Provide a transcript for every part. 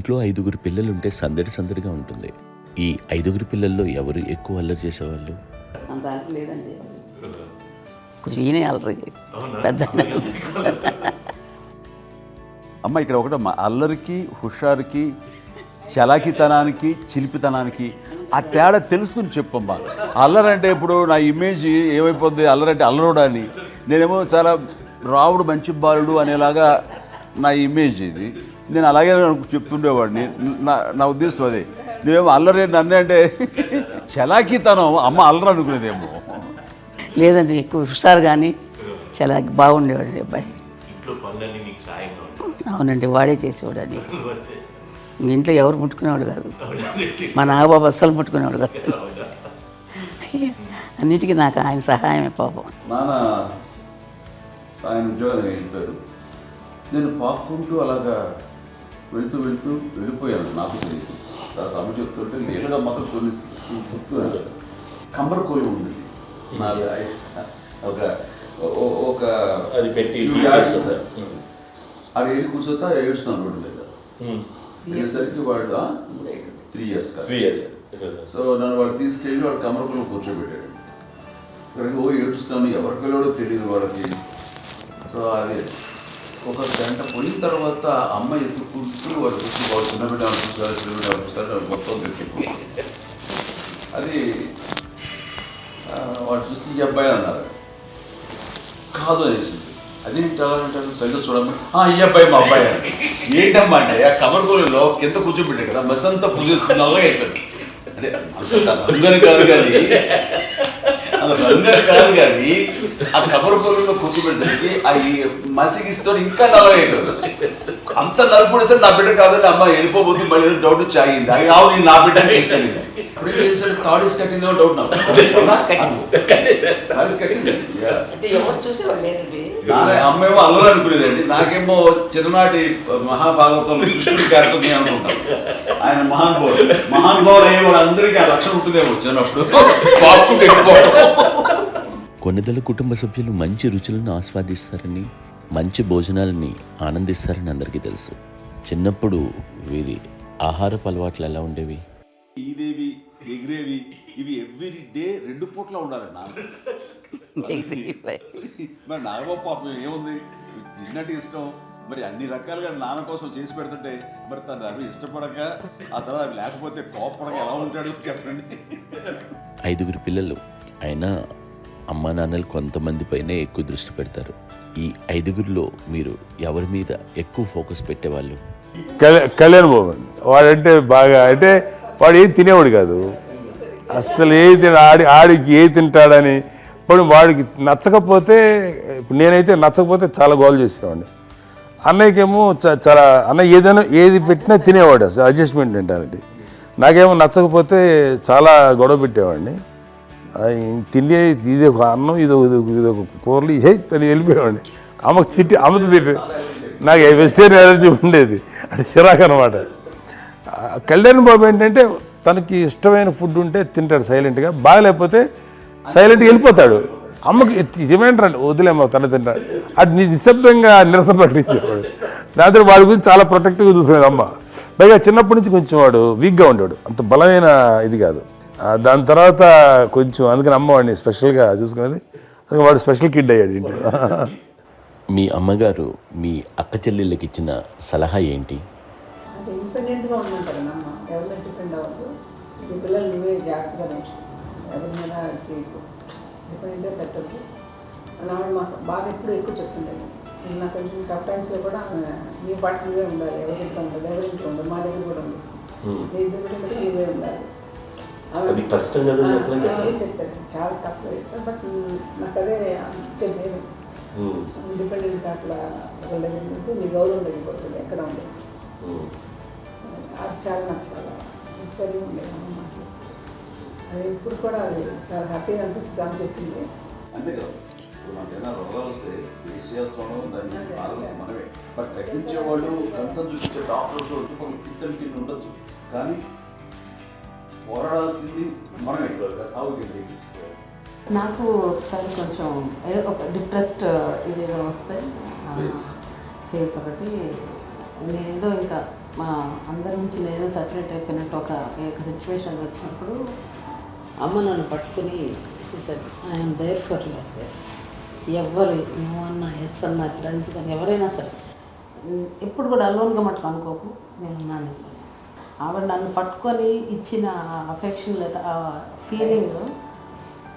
ఇంట్లో 5గురు పిల్లలుంటే సందడి సందడిగా ఉంటుంది. ఈ 5గురు పిల్లల్లో ఎవరు ఎక్కువ అల్లరి చేసేవాళ్ళు? అంత అల్లరి లేదండి, కొంచెం ఈయనే అల్లరి పెద్ద. అమ్మ ఇక్కడ ఒకటమ్మా, అల్లరికి హుషారుకి చలాకితనానికి చిలిపితనానికి ఆ తేడా తెలుసుకుని చెప్పమ్మా. అల్లరి అంటే ఇప్పుడు నా ఇమేజ్ ఏమైపోద్ది, అల్లరి అంటే అల్లరుడు అని, నేనేమో చాలా రావుడు మంచి బాలుడు అనేలాగా నా ఇమేజ్ ఇది. నేను అలాగే చెప్తుండేవాడిని. నా ఉద్దేశం అదే. నేనేమో అల్లరి నన్నే అంటే చలాకితనం అమ్మ అల్లరి అనుకునేదేమో. లేదండి, ఎక్కువ హుషారు కానీ చాలా బాగుండేవాడు అబ్బాయి. అవునండి, వాడే చేసేవాడు అని. ఇంట్లో ఎవరు ముట్టుకునేవాడు కాదు, మా నాగబాబు అస్సలు ముట్టుకునేవాడు కాదు. అన్నిటికీ నాకు ఆయన సహాయమే పాపం. నాన్న ఆయన ఉద్యోగం వెళ్ళిపోయారు. నేను పాక్కుంటూ అలాగా వెళ్తూ వెళ్ళిపోయాను, నాకు తెలియదు. తర్వాత అమ్మ చెప్తుంటే నేరుగా మాత్రం కొన్ని చెప్తున్నాను. కమ్మర కోలు ఉండేది ఒక అది పెట్టి అది వెళ్ళి కూర్చోతా ఏడుస్తున్నాను రోడ్డు మీద. వెళ్ళేసరికి వాడు 3 years సో నన్ను వాడు తీసుకెళ్ళి వాడు కమ్మరకులు కూర్చోబెట్టాడు. ఇక్కడికి ఏడుస్తున్నాను, ఎవరికి వెళ్ళాడో తెలియదు వాళ్ళకి. సో అది ఒక గంట పోయిన తర్వాత అమ్మ ఎత్తుకుంటూ వాడు కూర్చో వాడు చిన్నబిడ్డ చూసారు మొత్తం తెచ్చుకుంటారు. అది వాడు చూసి ఈ అబ్బాయి అన్నారు. కాదు అనేసింది. అదేంటి అలా అంటారు, సరిగ్గా చూడమ్మా, ఈ అబ్బాయి మా అబ్బాయి అని. ఏంటమ్మా అంటే ఆ కమర్గోళంలో కింద కూర్చోబెట్టాడు కదా, బస్ అంతా పూజేసుకుని అలాగే అయిపోయాడు. అంటే రంగని కాదు కానీ ఆ కమర్గోళంలో కూర్చోబెట్టడానికి ఆ మసిగిస్తూ ఇంకా నల్లగా అయిపోయాడు. అంత నలుపుడేసాడు నా బిడ్డ కాదని అమ్మ వెళ్ళిపోబోతుంది. మళ్ళీ డౌట్ వచ్చి ఆగింది. అది రావు, నేను నా బిడ్డని తీసుకెళ్ళింది. అప్పుడు ఏం చేశాడు, తాడీస్ కట్టిందో డౌట్ నాకు. అమ్మేమో అల్లరి అనుకునేదండి, నాకేమో చిన్ననాటి మహాభాగవతం కృష్ణుడి క్యారెక్టర్ అనుకుంటాను. ఆయన మహానుభావులు అయ్యే వాళ్ళందరికీ ఆ లక్షణం ఉంటుందేమో వచ్చినప్పుడు. కొన్నిదల కుటుంబ సభ్యులు మంచి రుచులను ఆస్వాదిస్తారని, మంచి భోజనాలని ఆనందిస్తారని అందరికీ తెలుసు. చిన్నప్పుడు వీరి ఆహారపు అలవాట్లు ఎలా ఉండేవి? ఈదేవి ఎగిరేవి ఇవి ఎవ్రీ డే 2 పూట్ల ఉండాలి నాన్న. మరి నాగబాబు పాపం ఏముంది, తిన్నట్టు ఇష్టం. మరి అన్ని రకాలుగా నాన్న కోసం చేసి పెడుతుంటే మరి తను అవి ఇష్టపడక ఆ తర్వాత అవి లేకపోతే కోపడక ఎలా ఉంటాడు చెప్పండి. 5గురు పిల్లలు అయినా అమ్మా నాన్నలు కొంతమంది పైనే ఎక్కువ దృష్టి పెడతారు. ఈ 5గురిలో మీరు ఎవరి మీద ఎక్కువ ఫోకస్ పెట్టేవాళ్ళు? కళ్యాణ్ బాబు అండి. వాడంటే బాగా, అంటే వాడు ఏది తినేవాడు కాదు అసలు. ఆడికి ఏ తింటాడని ఇప్పుడు వాడికి నచ్చకపోతే, ఇప్పుడు నేనైతే నచ్చకపోతే చాలా గోల్ చేసేవాడిని. అన్నయ్యకేమో చాలా అన్నయ్య ఏది పెట్టినా తినేవాడు, అసలు అడ్జస్ట్మెంట్ మెంటాలిటీ. నాకేమో నచ్చకపోతే చాలా గొడవ పెట్టేవాడిని. తిండి ఇది ఒక అన్నం, ఇదొక కూరలు అని వెళ్ళిపోయేవాడిని. అమ్మకు అమ్మతో తిట్టి నాకు వెజిటేరియన్ ఎలర్జీ ఉండేది, అంటే చిరాకు అనమాట. కళ్యాణ్ బాబు ఏంటంటే తనకి ఇష్టమైన ఫుడ్ ఉంటే తింటాడు సైలెంట్గా, బాగలేకపోతే సైలెంట్గా వెళ్ళిపోతాడు. అమ్మకి ఇదేమేంటారండి, వదిలేమో తన తింటాడు. అటు నిశ్శబ్దంగా నిరసన ప్రకటించేవాడు. దాంతో వాడి గురించి చాలా ప్రొటెక్టివ్గా చూసుకునేది అమ్మ. పైగా చిన్నప్పటి నుంచి కొంచెం వాడు వీక్గా ఉండేవాడు, అంత బలమైన ఇది కాదు. దాని తర్వాత కొంచెం అందుకని అమ్మ వాడిని స్పెషల్గా చూసుకునేది. వాడు స్పెషల్ కిడ్ అయ్యాడు ఇంట్లో. మీ అమ్మగారు మీ అక్క చెల్లెళ్ళకి ఇచ్చిన సలహా ఏంటి? అంటే ఇండిపెండెంట్గా ఉండంటారు అమ్మ, ఎవరి మీద డిపెండ్ అవ్వదు. మీ పిల్లలు నువ్వే జాగ్రత్తగా నేర్చుకో, ఎవరి మీద చేయకు, డిపెండెంట్గా పెట్టద్దు అని ఆవిడ మాకు బాగా ఎప్పుడు ఎక్కువ చెప్తుండేది. నాకు కొంచెం టఫ్ టైమ్స్లో కూడా నీ పాటు నువ్వే ఉండాలి, ఎవరి ఇంట్లో ఉండదు, ఎవరి ఇంట్లో ఉండదు, మా దగ్గర కూడా ఉండదు, నీ దగ్గర కూడా నువ్వే ఉండాలి. చెప్పారు, చాలా తక్కువ చెప్తారు. బట్ నాకు అదే చెప్పేది, ఇండిపెండెంట్ అట్లా ఒకళ్ళ దగ్గర ఉంటే నీ గౌరవం తగ్గిపోతుంది, ఎక్కడ ఉండదు. అది చాలా నాకు చాలా ఇన్స్పైరింగ్ ఉండేది అన్నమాట. అది ఇప్పుడు కూడా అది చాలా హ్యాపీగా అనిపిస్తుంది అని చెప్పింది. అంతే కదా, ఇప్పుడు మనకైనా రోగాలు వస్తే విషయాలు దాన్ని బాధలు మనమే. బట్ తగ్గించేవాళ్ళు కన్సర్న్ చూపించే డాక్టర్స్ చుట్టుపక్కల పిత్తలు కింద ఉండొచ్చు, కానీ పోరాడాల్సింది మనమే. సాగుతుంది. నాకు ఒకసారి కొంచెం ఒక డిప్రెస్డ్ ఇదేదో వస్తే ఫేస్ ఒకటి, నేనేదో ఇంకా మా అందరి నుంచి నేను సపరేట్ అయిపోయినట్టు ఒక సిచ్యువేషన్ వచ్చినప్పుడు అమ్మ నన్ను పట్టుకుని చూసారు, I'm there for you yes. ఎవరు నువ్వు అన్నా ఎస్ అన్నా ఫ్రెండ్స్ కానీ ఎవరైనా సరే ఎప్పుడు కూడా అలోన్గా మట్టుకు అనుకోకు, నేను ఉన్నాను. ఆవిడ నన్ను పట్టుకొని ఇచ్చిన అఫెక్షన్ లేదా ఆ ఫీలింగ్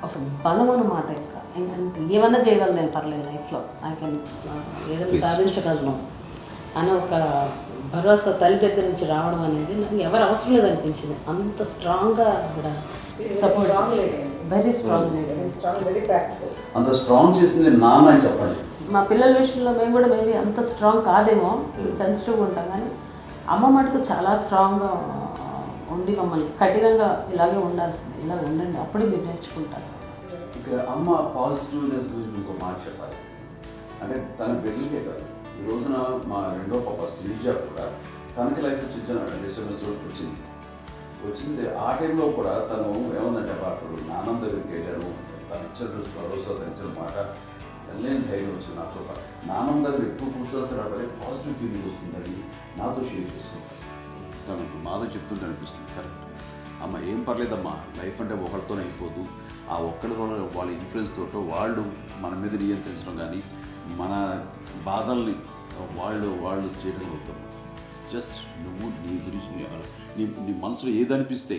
అసలు బలం అన్నమాట. ఇంకా అంటే ఏమన్నా చేయగలను నేను, పర్లేదు లైఫ్లో ఐ కెన్ ఏదైనా సాధించగలను అని ఒక భరోసా తల్లి దగ్గర నుంచి రావడం అనేది నాకు ఎవరు అవసరం లేదనిపించింది. అంత స్ట్రాంగ్గా ఆవిడ support, very strong very practical. అంత స్ట్రాంగ్ చేసింది నాన్న అని చెప్పండి. మా పిల్లల విషయంలో మేము కూడా మేబీ అంత స్ట్రాంగ్ కాదేమో, సెన్సిటివ్గా ఉంటాం, కానీ అమ్మ మటుకు చాలా స్ట్రాంగ్గా ఉండి మమ్మల్ని కఠినంగా ఇలాగే ఉండాల్సింది, ఇలా ఉండండి అప్పుడే మీరు నేర్చుకుంటారు. ఇక్కడ అమ్మ పాజిటివ్నెస్ గురించి ఇంకో మాట చెప్పాలి. అంటే తన బిడ్డలకే కాదు, ఈ రోజున మా రెండో పాప శ్రీజ కూడా తనకి లైఫ్ చిన్న డిస్టర్బెన్స్ వచ్చింది. ఆ టైంలో కూడా తను ఏమందంటే అప్పుడు నాన్న దగ్గరికి వెళ్ళాను, తను ఇచ్చిన భరోసా, తను ఇచ్చిన మాట వెళ్ళలేని ధైర్యం వచ్చింది నాతో. నాన్నమ్మ దగ్గర ఎక్కువ కూర్చొస్తారు కాబట్టి పాజిటివ్ ఫీలింగ్ వస్తుందని నాతో షేర్ చేసుకుంటాను. తను మాతో చెప్తుంటే అనిపిస్తుంది కరెక్ట్. అమ్మ ఏం పర్లేదమ్మా, లైఫ్ అంటే ఒకరితోనే అయిపోదు, ఆ ఒక్కడి వాళ్ళ ఇన్ఫ్లుయెన్స్ తోటో వాళ్ళు మన మీద నియంత్రించడం కానీ మన బాధల్ని వాళ్ళు చేయడం అవుతాం. జస్ట్ నువ్వు నీ గురించి నీ మనసులో ఏదనిపిస్తే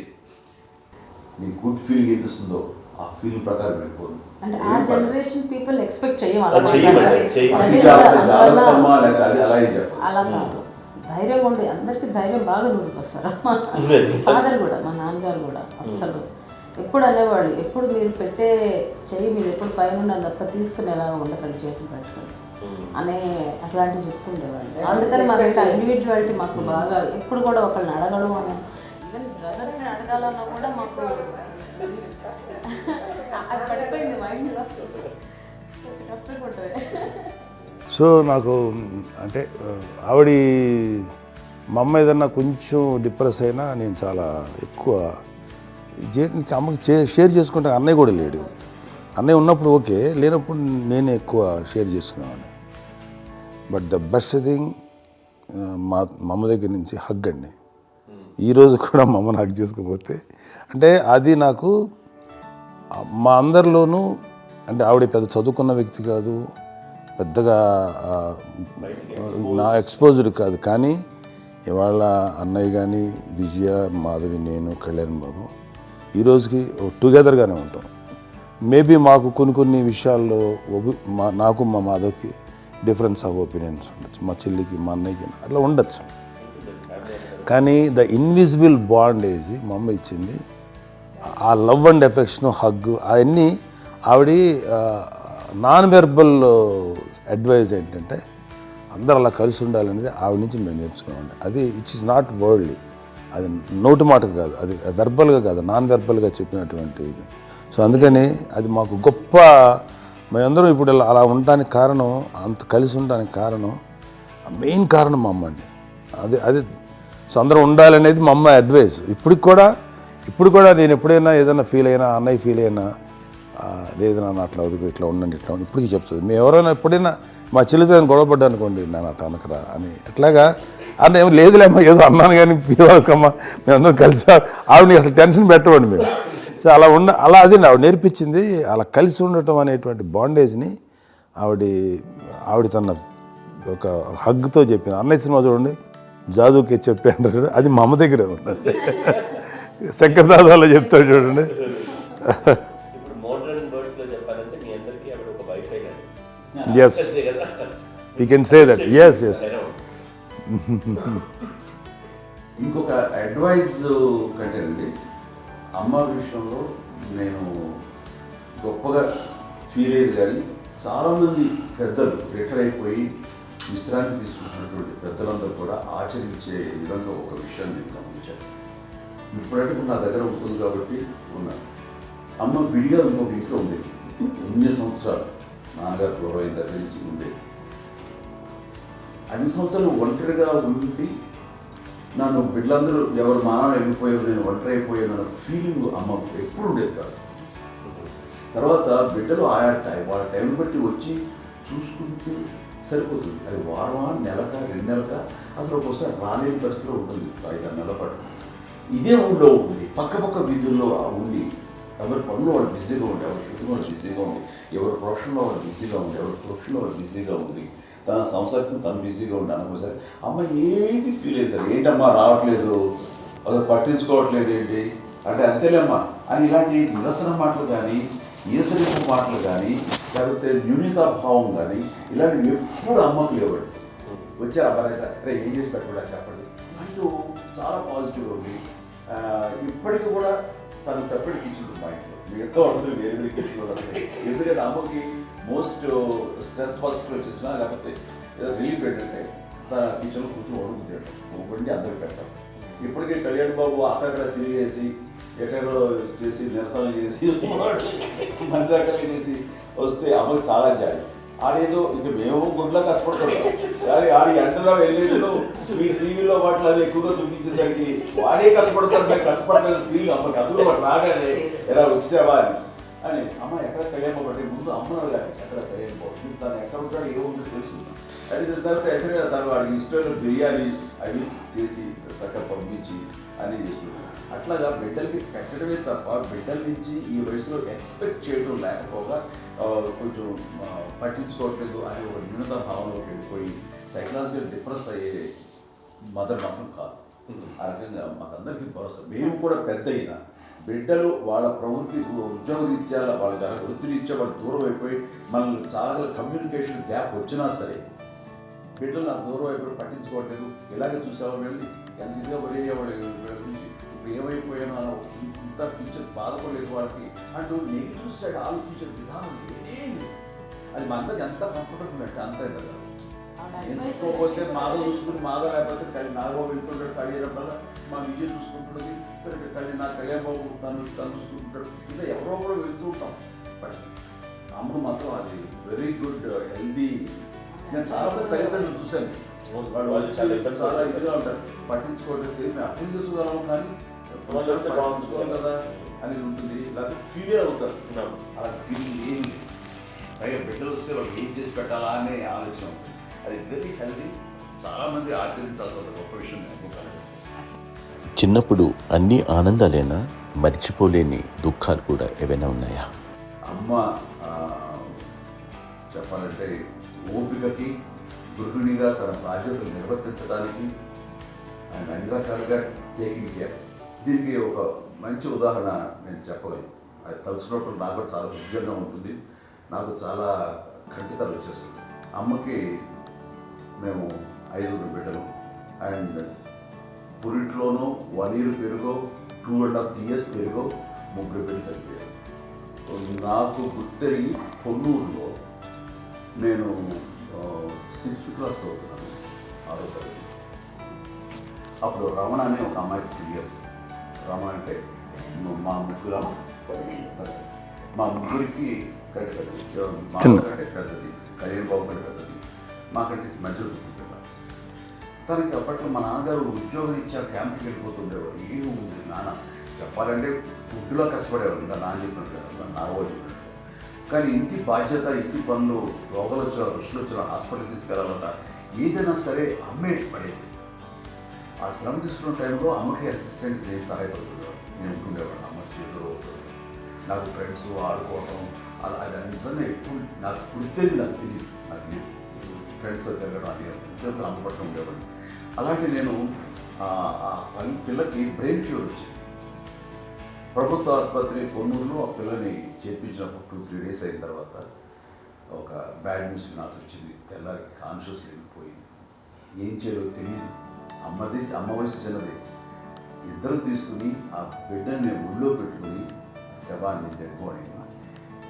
నీ గుడ్ ఫీలింగ్ ఏది వస్తుందో ఆ ఫీలింగ్ ప్రకారం వెళ్ళిపోదు. అంటే ఆ జనరేషన్ పీపుల్ ఎక్స్పెక్ట్ చేయం అలా కాదు, ధైర్యం ఉండి అందరికీ ధైర్యం బాగా నూరుకొస్తారు. ఫాదర్ కూడా, మా నాన్నగారు కూడా అస్సలు ఎప్పుడు అనేవాళ్ళు, ఎప్పుడు మీరు పెట్టే చెయ్యి మీరు ఎప్పుడు పైన తప్ప తీసుకుని ఎలా ఉండకండి, చేతులు పెట్టుకొని అనే అట్లాంటివి చెప్తుండేవాళ్ళు. అందుకని మాకు ఇండివిజువాలిటీ మాకు బాగా ఎప్పుడు కూడా ఒకళ్ళని అడగడం అని, ఈవెన్ బ్రదర్స్ని అడగాలన్నా కూడా మాకు అది పడిపోయింది మైండ్లో, కొంచెం కష్టంగా ఉంటుంది. సో నాకు అంటే ఆవిడ మా అమ్మ ఏదన్నా కొంచెం డిప్రెస్ అయినా నేను చాలా ఎక్కువ అమ్మకి షేర్ చేసుకుంటే, అన్నయ్య కూడా లేడు. అన్నయ్య ఉన్నప్పుడు ఓకే, లేనప్పుడు నేనే ఎక్కువ షేర్ చేసుకునేవాడిని. బట్ ద బెస్ట్ థింగ్ మా అమ్మ దగ్గర నుంచి హగ్ అండి. ఈరోజు కూడా మా అమ్మని హగ్ చేసుకోకపోతే అంటే అది నాకు మా అందరిలోనూ, అంటే ఆవిడ పెద్ద చదువుకున్న వ్యక్తి కాదు, పెద్దగా నా ఎక్స్పోజ్డ్ కాదు, కానీ ఇవాళ అన్నయ్య కానీ విజయ, మాధవి, నేను, కళ్యాణ్ బాబు ఈరోజుకి టుగెదర్గానే ఉంటాం. మేబీ మాకు కొన్ని విషయాల్లో నాకు మా మాధవ్కి డిఫరెన్స్ ఆఫ్ ఒపీనియన్స్ ఉండొచ్చు, మా చెల్లికి మా అన్నయ్యకి అట్లా ఉండొచ్చు, కానీ ద ఇన్విజిబుల్ బాండేజ్ మా అమ్మ ఇచ్చింది. ఆ లవ్ అండ్ ఎఫెక్షన్, హగ్ అవన్నీ ఆవిడ నాన్ వెర్బల్ అడ్వైజ్ ఏంటంటే అందరూ అలా కలిసి ఉండాలనేది ఆవిడ నుంచి మేము నేర్చుకున్నామండి. అది ఇట్స్ ఇస్ నాట్ వర్డ్లీ, అది నోటి మాట కాదు, అది వెర్బల్గా కాదు, నాన్ వెర్బల్గా చెప్పినటువంటి ఇది. సో అందుకని అది మాకు గొప్ప, మేమందరం ఇప్పుడు అలా ఉండడానికి కారణం, అంత కలిసి ఉండడానికి కారణం, మెయిన్ కారణం మా అమ్మ అండి. అది సో అందరూ ఉండాలనేది మా అమ్మ అడ్వైస్. ఇప్పుడు కూడా నేను ఎప్పుడైనా ఏదైనా ఫీల్ అయినా, అన్నయ్య ఫీల్ అయినా, లేదు నాన్న అట్లా వదుకు, ఇట్లా ఉండండి, ఇట్లా ఉండి ఇప్పటికీ చెప్తుంది. మేము ఎవరైనా ఎప్పుడైనా మా చెల్లితో గొడవపడ్డా అనుకోండి, నాన్న అట్లా అనకరా అని, ఎట్లాగా అంటే ఏమో లేదులేమ్మా ఏదో అన్నాను కానీ ఫీల్ అవ్వకమ్మా, మేమందరం కలిసి ఆవిడని అసలు టెన్షన్ పెట్టమండి మేము. సో అలా అది ఆవిడ నేర్పించింది. అలా కలిసి ఉండటం అనేటువంటి బాండేజ్ని ఆవిడ తన ఒక హగ్తో చెప్పింది. అన్నయ్య సినిమా చూడండి, జాదూకి చెప్పాను, అది మా అమ్మ దగ్గరే ఉందండి. శంకర్ దాదాలో చెప్తాడు చూడండి. Yes, you can say that. Yes. ఇంకొక అడ్వైజ్ కంటే అండి, అమ్మ విషయంలో నేను గొప్పగా ఫీల్ అయ్యేది, కానీ చాలామంది పెద్దలు రిటైర్ అయిపోయి విశ్రాంతి తీసుకుంటున్నటువంటి పెద్దలందరూ కూడా ఆచరించే విధంగా ఒక విషయాన్ని నేను గమనించాను. ఇప్పుడంటే నా దగ్గర ఉంటుంది కాబట్టి ఉన్నాను. అమ్మ విడిగా ఇంకొక ఇంట్లో ఉండేది, ఎన్ని సంవత్సరాలు నాన్నగారు గౌరవం దగ్గర నుంచి ఉండేది. 5 సంవత్సరాలు ఒంటరిగా ఉండి నన్ను బిడ్డలందరూ ఎవరు మానవులు వెళ్ళిపోయారు, నేను ఒంటరి అయిపోయాను అన్న ఫీలింగ్ అమ్మకు ఎప్పుడు ఉండేది కాదు. తర్వాత బిడ్డలు వాళ్ళ టైం బట్టి వచ్చి చూసుకుంటూ సరిపోతుంది. అది వారమా, నెలక, 2 నెలక, అసలు ఒకసారి రాలేని పరిస్థితిలో ఉంటుంది 5-6 నెలల పాటు. ఇదే ఊళ్ళో ఉంది, పక్క వీధుల్లో ఉండి ఎవరి పనులు వాళ్ళు బిజీగా ఉండి, ఎవరి షూటింగ్ వాళ్ళు బిజీగా ఉంది, ఎవరి ప్రొఫెషన్లో వాళ్ళు బిజీగా ఉంది, ఎవరి ప్రొఫెషన్లో వాళ్ళు బిజీగా ఉంది, తన సంసారం తను బిజీగా ఉండి అనుకోసారి అమ్మ ఏమీ ఫీల్ అవుతారు, ఏంటమ్మా రావట్లేదు, అసలు పట్టించుకోవట్లేదు ఏంటి అంటే అంతేలేమ్మా అని ఇలాంటి నిరసన మాటలు కానీ, ఈసరింపు మాటలు కానీ, లేకపోతే న్యూనతాభావం కానీ ఇలాంటివి ఎప్పుడు అమ్మకు లేవండి. వచ్చారు అబ్బాయి రే ఏం చేసి పెట్టకుండా చెప్పండి అంటూ చాలా పాజిటివ్గా ఉంది. ఇప్పటికీ కూడా తను సెపరేట్ కిచెన్ ఉంది మా ఇంట్లో, మిగతా వాళ్ళందరూ వేరే కిచెన్ వస్తాయి. ఎందుకంటే అమ్మకి మోస్ట్ స్ట్రెస్ బస్ట్ వచ్చేసినా లేకపోతే రిలీఫ్ ఏంటంటే తన కిచెన్లో కూర్చొని వండుకుంటాడు, వండి అందరికి పెట్టాం. ఇప్పటికే కళ్యాణ్ బాబు అక్కడ తిరిగేసి ఎక్కడో చేసి నిరసనలు చేసి మంత్రాకలు చేసి వస్తే అమ్మకి చాలా జాలి. ఆడేదో ఇక మేము గుడ్లో కష్టపడుతున్నాం కానీ ఆడి ఎంటలో వెళ్ళేదిలో మీ టీవీలో వాటిలో అది ఎక్కువగా చూపించేసరికి వాడే కష్టపడతారు, మేము కష్టపడలేదు ఫీల్ అమ్మకి. అందులో వాడు రాగానే ఎలా వచ్చావా అని అమ్మ ఎక్కడ కళ్యాణ్ బాబు అంటే ముందు అమ్మను కానీ ఎక్కడ కళ్యాణ్ బాబు తను ఎక్కడ ఉంటాడు ఏముంటుందో తెలుసు. అది చేస్తారు ఎక్కడ తను వాడికి ఇష్టమైన బిర్యానీ అవి చేసి చక్కగా పంపించి అని చేస్తుంది. అట్లాగా బిడ్డలకి పెట్టడమే తప్ప బిడ్డల నుంచి ఈ వయసులో ఎక్స్పెక్ట్ చేయడం లేకపోగా కొంచెం పట్టించుకోవట్లేదు అనే ఒక న్యూనత భావనలోకి వెళ్ళిపోయి సైకలాజికల్ డిప్రెస్ అయ్యే మదర్ మాత్రం కాదు. ఆ రకంగా మాకందరికీ భరోసా. మేము కూడా పెద్ద అయినా బిడ్డలు వాళ్ళ ప్రవృత్తి ఉద్యోగ రీత్యా వాళ్ళ వృత్తి రీత్యా వాళ్ళు దూరం అయిపోయి మనల్ని చాలా కమ్యూనికేషన్ గ్యాప్ వచ్చినా సరే బిడ్డలు నాకు దూరం అయిపోయి పట్టించుకోవట్లేదు. ఇలాగే చూసేవాళ్ళు వెళ్ళి ఎంత ఇదిగా వదిలేవాళ్ళు గురించి ఇప్పుడు ఏమైపోయానో అలా ఇంత టీచర్ బాధపడలేదు వాళ్ళకి అంటూ నెగిటివ్ సైడ్ ఆలోచించే విధానం ఏమీ అది మా అందరికి ఎంత కంఫర్టబుల్ అంటే అంత కదా. ఎందుకోకపోతే మాదో చూసుకుని మాదో లేకపోతే నాగబాబు వెళ్తుంటాడు కళ్యాణం వల్ల మా విజయ్ చూసుకుంటున్నది సరే నా కళ్యాణ్ బాబు తను చూసుకుంటాడు ఇలా ఎవరో కూడా వెళ్తూ ఉంటాం. బట్ అమ్మ మాత్రం అది వెరీ గుడ్ హెల్దీ. నేను చాలా తల్లిదండ్రులు చూశాను, వాళ్ళు చాలా ఇదిగా ఉంటారు, పట్టించుకోవట్లేదు మేము అర్థం చేసుకోగలము కానీ పట్టించుకోవాలి కదా అనేది ఉంటుంది. లేకపోతే ఫీలే అవుతారు, అలా ఫీలింగ్ ఏమి పైగా బిడ్డలు వస్తే వాళ్ళకి ఏం చేసి పెట్టాలా అనే ఆలోచన ఉంటుంది. అది వెరీ హెల్దీ, చాలామంది ఆచరించాల్సిన గొప్ప విషయం అనుకుంటాను. చిన్నప్పుడు అన్ని ఆనందాలేనా, మర్చిపోలేని దుఃఖాలు కూడా ఏవైనా ఉన్నాయా? అమ్మ చెప్పాలంటే ఓపికకి, గృహిణిగా తన బాధ్యతలు నిర్వర్తించడానికి ఆయన అన్ని రకాలుగా టేకింగ్ కేర్. దీనికి ఒక మంచి ఉదాహరణ నేను చెప్పగలను. అది తలుచుకున్నప్పుడు నాకు కూడా చాలా ఉద్యోగంగా ఉంటుంది, నాకు చాలా ఖండితాలు వచ్చేస్తుంది. అమ్మకి మేము 5 బిడ్డలు అండ్ పురిట్లోనూ 1 year పెరుగో 2.5 years పెరుగో 3 బిడ్డలు చనిపోయారు. నాకు గుర్తెరిగి పొన్నూరులో నేను 6th class చదువుతున్నాను, 6వ తరగతి. అప్పుడు రమణ అనే ఒక అమ్మాయికి 3 years. రమణ అంటే మా ముగ్గురు మా ముగ్గురికి కంటే పెద్దది, మా కంటే పెద్దది, కళ్యాణ్ బాబు కంటే పెద్దది, మాకంటే మధ్యలో పుట్టిన. తనకి అప్పట్లో మా నాన్నగారు ఉద్యోగం ఇచ్చారు, క్యాంప్కి వెళ్ళిపోతుండేవారు. ఏమి ఉంది నాన్న చెప్పాలంటే ఫుడ్లో కష్టపడేవారు, ఇంకా నాన్న చెప్పినట్టు కదా, నాగబాబు చెప్పినట్టు. కానీ ఇంటి బాధ్యత, ఇంటి పనులు, రోగాలు వచ్చిన రుచులు వచ్చిన హాస్పిటల్ తీసుకెళ్ళాలన్న ఏదైనా సరే అమ్మే పడేది. ఆ శ్రమ తీసుకున్న టైంలో అమ్మకి అసిస్టెంట్ నేను సహాయపడుతుండేవాడు, నేను ఉంటుండేవాడు. అమ్మ చేతిలో నాకు ఫ్రెండ్స్ ఆడుకోవటం అలా అది నిజంగా ఎక్కువ నాకు గుర్తేది, నాకు తెలియదు, నాకు లేదు ఫ్రెండ్స్తో తిరగడం అది ఉద్యోగం అమ్మ పట్ల ఉండేవాడు. అలాంటి నేను పిల్లకి బ్రెయిన్ ఫీవర్ వచ్చింది. ప్రభుత్వ ఆసుపత్రి పొన్నూరులో ఆ పిల్లని చేర్పించినప్పుడు 2-3 days అయిన తర్వాత ఒక బ్యాడ్ న్యూస్ వినాల్సి వచ్చింది. తెల్లారికి కాన్షియస్ వెళ్ళిపోయింది, ఏం చేయాలో తెలియదు. అమ్మ వయసు చిన్నది. ఇద్దరు తీసుకుని ఆ బిడ్డని నేను ఒళ్ళో పెట్టుకుని శవాన్ని డెడ్ బాడీ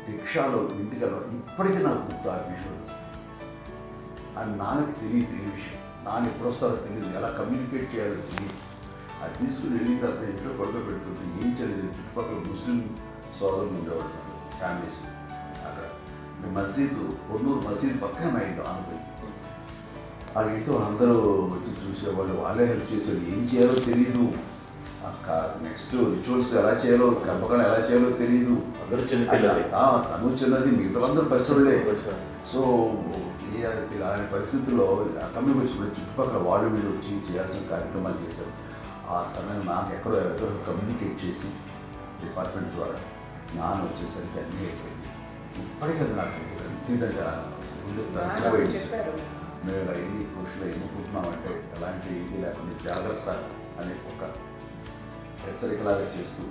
రిక్షాలో ఇంటికి వెళ్ళడం ఇప్పటికీ నాకు గుర్తు. ఆ విజువల్స్ అని నాన్నకి తెలియదు ఏ విషయం, నాన్న ఎప్పుడు వస్తారో తెలియదు, ఎలా కమ్యూనికేట్ చేయాలో తెలియదు. అది తీసుకుని వెళ్ళిన తర్వాత ఇంట్లో పడుకోబెడుతుంటే ఏం చేయలేదు. చుట్టుపక్కల ముస్లిం సోదరులు ఉండేవాళ్ళు, ఫ్యామిలీస్. అక్కడ మసీదు, పొన్నూరు మసీదు పక్కన మా ఇంట్లో అనుకుంది. ఆ ఇంట్లో అందరూ వచ్చి చూసేవాళ్ళు, వాళ్ళే హెల్ప్ చేసేవాళ్ళు. ఏం చేయాలో తెలియదు, నెక్స్ట్ రిచువల్స్ ఎలా చేయాలో, కంపకాలు ఎలా చేయాలో తెలియదు. తను చిన్నది మిగతాలందరూ పసివాళ్ళే. సో ఆయన పరిస్థితుల్లో కమ్మి వచ్చినప్పుడు చుట్టుపక్కల వాళ్ళు వీళ్ళు వచ్చి చేయాల్సిన కార్యక్రమాలు చేశారు. ఆ సమయం నాకు ఎక్కడో కమ్యూనికేట్ చేసి డిపార్ట్మెంట్ ద్వారా నాన్న వచ్చేసరికి అన్నీ అయిపోయింది. ఇప్పటికీ అది నాకు విధంగా మేము ఇలా ఎన్ని కృషిలో ఎన్నుకుంటున్నామంటే ఎలాంటి ఇది లేకుండా జాగ్రత్త అనే ఒక హెచ్చరికలాగా చేస్తూ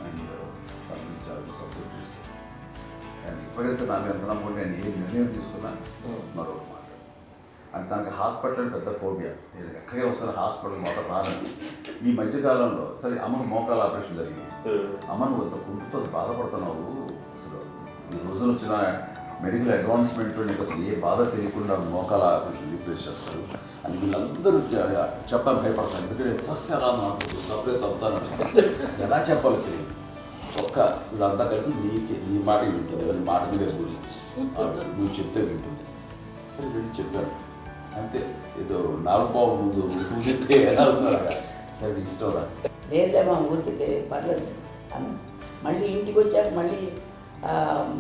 అండ్ తనని చాలా సపోర్ట్ చేస్తాను. అండ్ ఇప్పటికే నాకు ఎంత నమ్మకం నేను ఏ నిర్ణయం తీసుకున్నా మరో మాట అండ్ తనకి హాస్పిటల్ పెద్ద ఫోబియా. నేను ఎక్కడికే వస్తాను హాస్పిటల్ మొదట రానండి. ఈ మధ్యకాలంలో సరే అమ్మకు మోకాల ఆపరేషన్ జరిగింది. అమ్మ నువ్వు అంత కుంటుతో బాధపడుతున్నావు, అసలు ఈ రోజున వచ్చిన మెడికల్ అడ్వాన్స్మెంట్లో నీకు అసలు ఏ బాధ తెలియకుండా మోకాల ఆపరేషన్ రీప్లేస్ చేస్తారు అని వీళ్ళందరూ చెప్పడానికి భయపడతాను. ఎందుకంటే ఫస్ట్ అలా నాకు సపరేట్ అవుతాను ఎలా చెప్పాలి తెలియదు. ఒక్క వీళ్ళంతా కలిపి నీ మాట వింటుంది, ఎవరి మాట మీద గురి నువ్వు చెప్తే వింటుంది. సరే వెళ్ళి చెప్పాను అంతే. ఏదో నాలుగు ముందు నువ్వు చెప్తే ఎలా ఉన్నారా సరే ఇష్టం రా లేదులే మా ఊరికి పర్లేదు. మళ్ళీ ఇంటికి వచ్చాక మళ్ళీ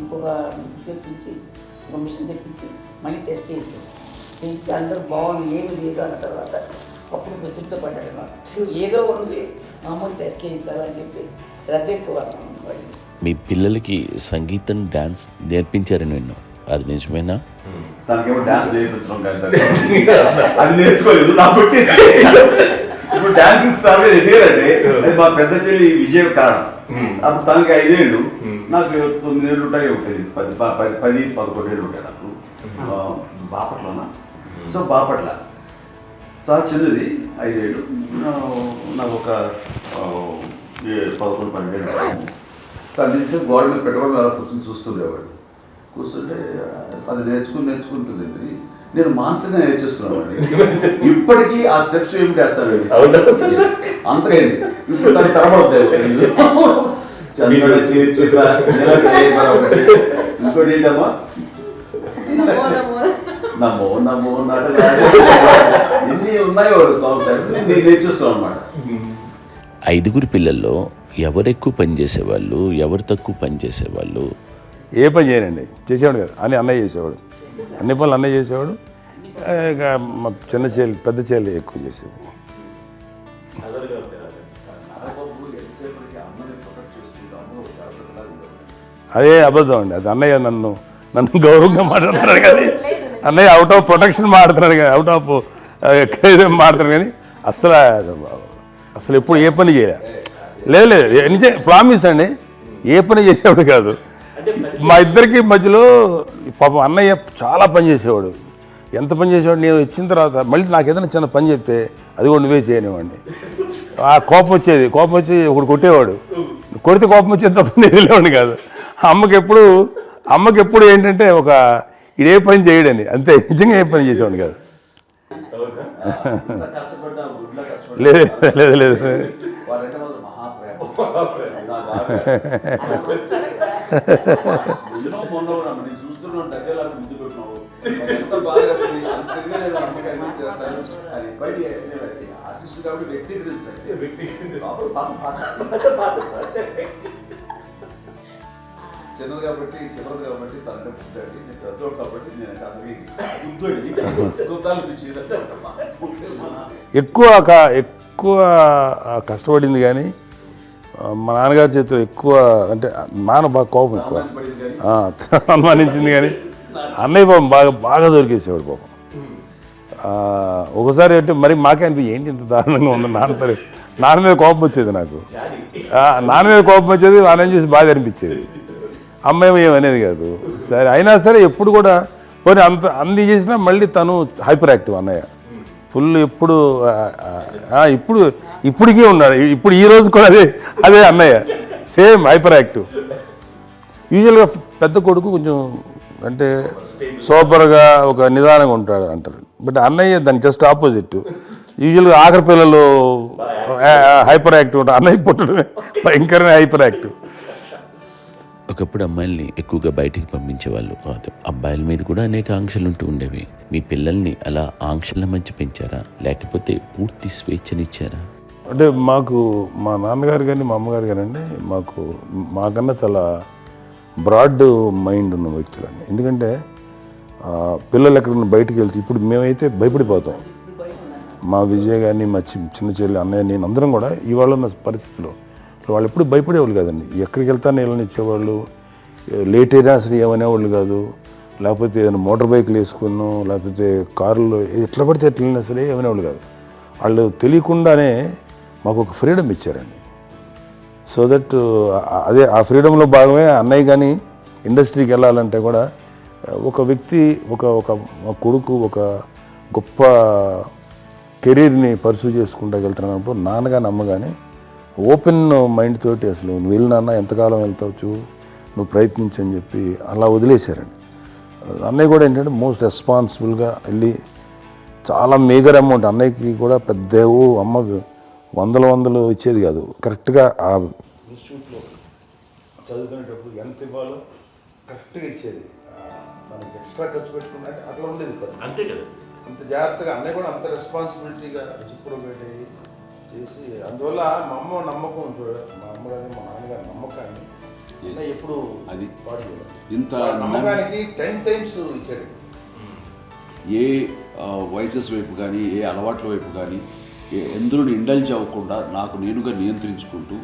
ఇంకొక తెప్పించి ఒక మిషన్ తెప్పించి మళ్ళీ టెస్ట్ చేయించి అందరూ బాగుంది ఏమి లేదు అన్న తర్వాత అప్పుడు ప్రస్తుతం పడ్డాడు. మాకు ఏదో ఉంది మామూలు టెస్ట్ చేయించాలని చెప్పి శ్రద్ధ ఎక్కువ. మీ పిల్లలకి సంగీతం డాన్స్ నేర్పించారని విన్నాం, అది నిజమేనా? తనకేమో డాన్స్ నేర్పించడం కాదు, అది నేర్చుకోలేదు. నాకు వచ్చేసి ఇప్పుడు డాన్సింగ్ స్టార్ ఎదిగారంటే అది మా పెద్ద చెల్లి విజయ కారణం. అప్పుడు తనకి 5 ఏళ్ళు, నాకు 9 ఏళ్ళు ఉంటాయి. ఉంటుంది 10-11 ఏళ్ళు ఉంటాయి నాకు. బాపట్లనా? సో బాపట్ల చాలా చిన్నది, 5 ఏళ్ళు. నాకు ఒక 11-12 ఏళ్ళు. తను తీసుకొని గోడ మీద పెట్టుకోవడం అలా కూర్చొని చూస్తుండేవాడు. కూర్చుంటే అది నేర్చుకుంటుందండి. నేను మానసికంగా నేర్చేసుకున్నానండి. ఇప్పటికీ ఆ స్టెప్స్ ఏమిటి వేస్తానండి అంతేండి. ఇప్పుడు తను తరబడతాయి. ఇంకోటి ఏంటమ్మా నమో నమో ఎన్ని ఉన్నాయో సాంగ్స్ నేను నేర్చేస్తున్నాను అన్నమాట. 5 పిల్లల్లో ఎవరు ఎక్కువ పని చేసేవాళ్ళు, ఎవరు తక్కువ పని చేసేవాళ్ళు? ఏ పని చేయనండి, చేసేవాడు కదా అని అన్నయ్య చేసేవాడు. అన్ని పనులు అన్నయ్య చేసేవాడు. ఇక మా చిన్న చెల్లి పెద్ద చెల్లి ఎక్కువ చేసేది. అదే అబద్ధం అండి. అది అన్నయ్య నన్ను గౌరవంగా మాట్లాడుతున్నాడు కానీ అన్నయ్య అవుట్ ఆఫ్ ప్రొటెక్షన్ మాట్లాడుతున్నాడు కానీ అవుట్ ఆఫ్ మాట్లాడుతున్నాడు కానీ అసలు ఎప్పుడు ఏ పని చేయలే. లేదు నిజే ప్రామిస్ అండి, ఏ పని చేసేవాడు కాదు. మా ఇద్దరికి మధ్యలో పాపం అన్నయ్య చాలా పని చేసేవాడు. ఎంత పని చేసేవాడు, నేను ఇచ్చిన తర్వాత మళ్ళీ నాకు ఏదైనా చిన్న పని చెప్తే అది కూడా నువ్వే చేయనివ్వండి. ఆ కోపం వచ్చేది, కోపం వచ్చి ఒకడు కొట్టేవాడు. కొడితే కోపం వచ్చేది తప్ప నేను వెళ్ళేవాడిని కాదు. అమ్మకి ఎప్పుడు ఏంటంటే ఒక ఇదే పని చేయడని, అంతే. నిజంగా ఏ పని చేసేవాడిని కాదు. లేదు లేదు లేదు చూస్తున్నాను దగ్గర ముందు పెట్టినావు ఎంత బాగా ఆర్టిస్ట్ కాబట్టి చిన్నది కాబట్టి తననే పుట్టాడు. నేను పెద్దోడు కాబట్టి నేను ఎక్కువ కష్టపడింది కానీ మా నాన్నగారి చేతిలో ఎక్కువ అంటే నాన్న బాగా కోపం ఎక్కువ అనుమానించింది కానీ అన్నయ్య పాపం బాగా దొరికేసేవాడు పాపం. ఒకసారి అంటే మరి మాకే అనిపి ఏంటి ఇంత దారుణంగా ఉంది నాన్న మీద కోపం వచ్చేది. నాకు నాన్న మీద కోపం వచ్చేది, ఆయన చూసి బాధ అనిపించేది. అమ్మాయి ఏమనేది కాదు. సరే అయినా సరే ఎప్పుడు కూడా పోనీ అన్ని చేసినా మళ్ళీ తను హైపర్ యాక్టివ్ అన్నయ్య ఫుల్. ఇప్పటికీ ఉన్నాడు. ఇప్పుడు ఈ రోజు కూడా అదే అన్నయ్య సేమ్ హైపర్ యాక్టివ్. యూజువల్గా పెద్ద కొడుకు కొంచెం అంటే సూపర్గా ఒక నిదానంగా ఉంటాడు అంటారు. బట్ అన్నయ్య దానికి జస్ట్ ఆపోజిట్. యూజువల్గా ఆఖరి పిల్లలు హైపర్ యాక్టివ్ ఉంటారు, అన్నయ్య పుట్టడమే భయంకరమైన హైపర్ యాక్టివ్. ఒకప్పుడు అమ్మాయిల్ని ఎక్కువగా బయటికి పంపించేవాళ్ళు, అబ్బాయిల మీద కూడా అనేక ఆంక్షలు ఉంటూ ఉండేవి. మీ పిల్లల్ని అలా ఆంక్షల మధ్య పెంచారా, లేకపోతే పూర్తి స్వేచ్ఛనిచ్చారా? అంటే మాకు మా నాన్నగారు కానీ మా అమ్మగారు కానీ అండి మాకన్నా చాలా బ్రాడ్ మైండ్ ఉన్న వ్యక్తులండి. ఎందుకంటే పిల్లలు ఎక్కడైనా బయటికి వెళ్తే ఇప్పుడు మేమైతే భయపడిపోతాం. మా విజయ్ కానీ మా చిన్న చెల్లి అన్నయ్య నేను అందరం కూడా ఇవాళ ఉన్న పరిస్థితిలో వాళ్ళు ఎప్పుడు భయపడేవాళ్ళు కాదండి. ఎక్కడికి వెళ్తాను వీళ్ళని ఇచ్చేవాళ్ళు, లేట్ అయినా అసలు ఏమనేవాళ్ళు కాదు. లేకపోతే ఏదైనా మోటార్ బైక్లు వేసుకున్నాం, లేకపోతే కారులో ఎట్లా పడితే ఎట్లయినా సరే ఏమనేవాళ్ళు కాదు. వాళ్ళు తెలియకుండానే మాకు ఒక ఫ్రీడమ్ ఇచ్చారండి. సో దట్ అదే ఆ ఫ్రీడంలో భాగమే అన్నయ్య కానీ ఇండస్ట్రీకి వెళ్ళాలంటే కూడా ఒక వ్యక్తి ఒక కొడుకు ఒక గొప్ప కెరీర్ని పర్సూ చేసుకుంటూ వెళ్తున్నప్పుడు నాన్నగాని అమ్మగానే ఓపెన్ మైండ్ తోటి అసలు నువ్వు వెళ్ళి నాన్న ఎంతకాలం వెళ్తావచ్చు, నువ్వు ప్రయత్నించని చెప్పి అలా వదిలేశారండి. అన్నయ్య కూడా ఏంటంటే మోస్ట్ రెస్పాన్సిబుల్గా వెళ్ళి చాలా మేజర్ అమౌంట్ అన్నయ్యకి కూడా పెద్ద అమ్మ వందలు ఇచ్చేది కాదు. కరెక్ట్గా ఆ ఇన్స్టిట్యూట్లో చదువుకునేటప్పుడు ఎంత ఇవ్వాలో కరెక్ట్గా ఇచ్చేది. తనకి ఎక్స్ట్రా ఖర్చు పెట్టుకున్నా అంటే అట్లా ఉండేది అంతే కదా. అంత జాగ్రత్తగా అన్నయ్య కూడా అంత రెస్పాన్సిబిలిటీగా రెసిప్రోకేట్ చేసి అందువల్ల మా అమ్మ నమ్మకం మా అమ్మ కానీ మా నాన్నగారి నమ్మకాన్ని ఎప్పుడు అది పాడు ఇంత నమ్మకానికి 10 times ఇచ్చాడు. ఏ వయసెస్ వైపు కానీ ఏ అలవాట్ల వైపు కానీ ఎందులో ఇండల్జ్ అవ్వకుండా నాకు నేనుగా నియంత్రించుకుంటూ